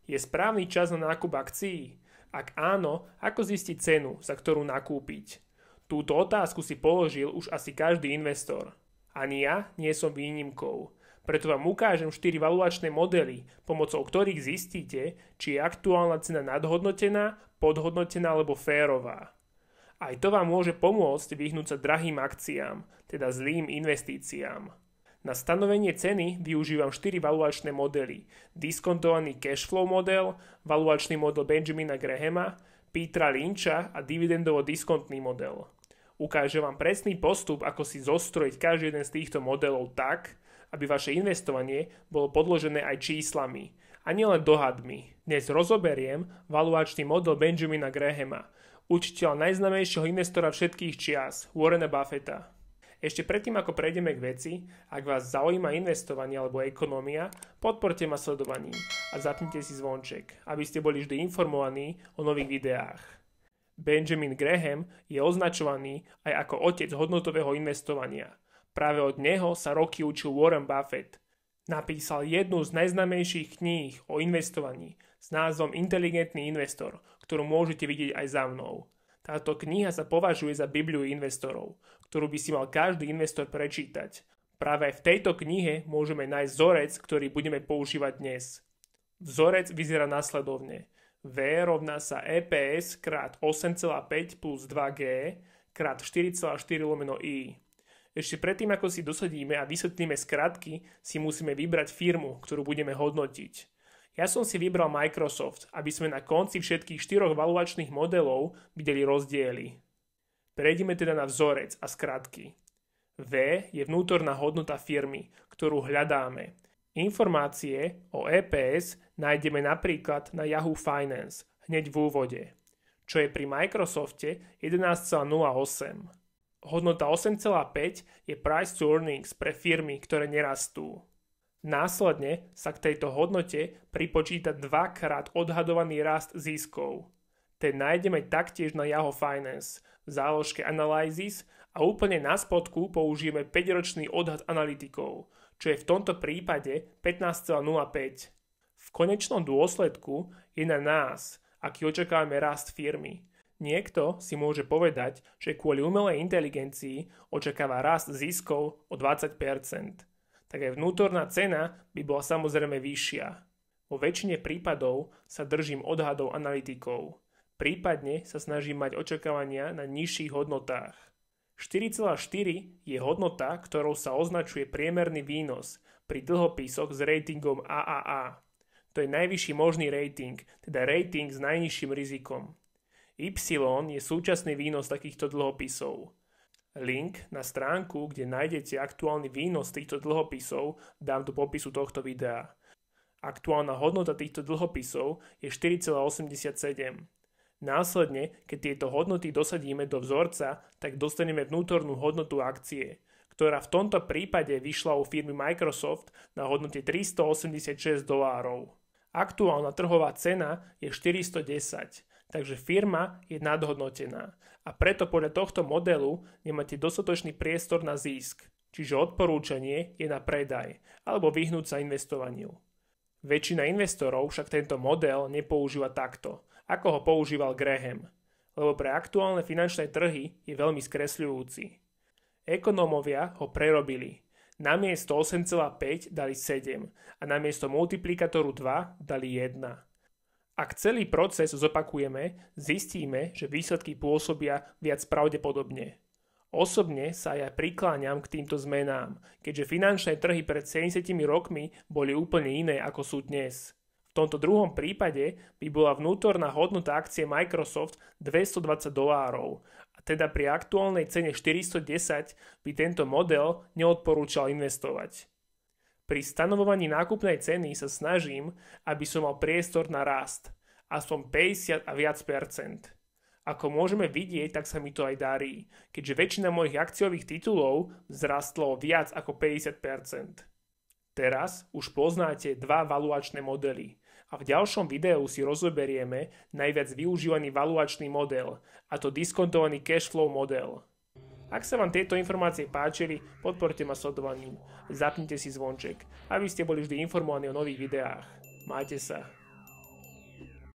Je správny čas na nákup akcií? Ak áno, ako zistiť cenu, za ktorú nakúpiť? Túto otázku si položil už asi každý investor. Ani ja nie som výnimkou. Preto vám ukážem 4 valuačné modely, pomocou ktorých zistíte, či je aktuálna cena nadhodnotená, podhodnotená alebo férová. Aj to vám môže pomôcť vyhnúť sa drahým akciám, teda zlým investíciám. Na stanovenie ceny využívam 4 valuačné modely. Diskontovaný cashflow model, valuačný model Benjamina Grahama, Petera Lyncha a dividendovo-diskontný model. Ukážem vám presný postup, ako si zostrojiť každý jeden z týchto modelov tak, aby vaše investovanie bolo podložené aj číslami a nielen dohadmi. Dnes rozoberiem valuačný model Benjamina Grahama, učiteľa najznámejšieho investora všetkých čias, Warrena Buffetta. Ešte predtým, ako prejdeme k veci, ak vás zaujíma investovanie alebo ekonómia, podporte ma sledovaním a zapnite si zvonček, aby ste boli vždy informovaní o nových videách. Benjamin Graham je označovaný aj ako otec hodnotového investovania. Práve od neho sa roky učil Warren Buffett. Napísal jednu z najznámejších kníh o investovaní s názvom Inteligentný investor, ktorú môžete vidieť aj za mnou. Táto kniha sa považuje za Bibliu investorov, ktorú by si mal každý investor prečítať. Práve v tejto knihe môžeme nájsť vzorec, ktorý budeme používať dnes. Vzorec vyzerá nasledovne. V rovná sa EPS krát 8,5 plus 2G krát 4,4 lomeno I. Ešte predtým, ako si dosadíme a vysvetlíme skratky, si musíme vybrať firmu, ktorú budeme hodnotiť. Ja som si vybral Microsoft, aby sme na konci všetkých 4 valuačných modelov videli rozdiely. Prejdime teda na vzorec a skratky. V je vnútorná hodnota firmy, ktorú hľadáme. Informácie o EPS nájdeme napríklad na Yahoo Finance, hneď v úvode, čo je pri Microsofte 11,08. Hodnota 8,5 je price to earnings pre firmy, ktoré nerastú. Následne sa k tejto hodnote pripočíta 2-krát odhadovaný rast ziskov. Ten nájdeme taktiež na Yahoo Finance v záložke Analysis a úplne na spodku použijeme 5-ročný odhad analytikov, čo je v tomto prípade 15,05. V konečnom dôsledku je na nás, aký očakávame rast firmy. Niekto si môže povedať, že kvôli umelej inteligencii očakáva rast ziskov o 20%. Tak aj vnútorná cena by bola samozrejme vyššia. Vo väčšine prípadov sa držím odhadov analytikov. Prípadne sa snažím mať očakávania na nižších hodnotách. 4,4 je hodnota, ktorou sa označuje priemerný výnos pri dlhopisoch s ratingom AAA. To je najvyšší možný rating, teda rating s najnižším rizikom. Y je súčasný výnos takýchto dlhopisov. Link na stránku, kde nájdete aktuálny výnos týchto dlhopisov, dám do popisu tohto videa. Aktuálna hodnota týchto dlhopisov je 4,87. Následne, keď tieto hodnoty dosadíme do vzorca, tak dostaneme vnútornú hodnotu akcie, ktorá v tomto prípade vyšla u firmy Microsoft na hodnote $386. Aktuálna trhová cena je 410, takže firma je nadhodnotená a preto podľa tohto modelu nemáte dostatočný priestor na zisk, čiže odporúčanie je na predaj alebo vyhnúť sa investovaniu. Väčšina investorov však tento model nepoužíva takto, ako ho používal Graham, lebo pre aktuálne finančné trhy je veľmi skresľujúci. Ekonómovia ho prerobili. Namiesto 8,5 dali 7 a namiesto multiplikátoru 2 dali 1. Ak celý proces zopakujeme, zistíme, že výsledky pôsobia viac pravdepodobne. Osobne sa ja prikláňam k týmto zmenám, keďže finančné trhy pred 70 rokmi boli úplne iné ako sú dnes. V tomto druhom prípade by bola vnútorná hodnota akcie Microsoft $220 a teda pri aktuálnej cene 410 by tento model neodporúčal investovať. Pri stanovovaní nákupnej ceny sa snažím, aby som mal priestor na rast, aspoň 50 a viac percent. Ako môžeme vidieť, tak sa mi to aj darí, keďže väčšina mojich akciových titulov vzrastlo viac ako 50%. Teraz už poznáte 2 valuačné modely a v ďalšom videu si rozoberieme najviac využívaný valuačný model, a to diskontovaný cashflow model. Ak sa vám tieto informácie páčili, podporte ma sledovaním, zapnite si zvonček, aby ste boli vždy informovaní o nových videách. Majte sa.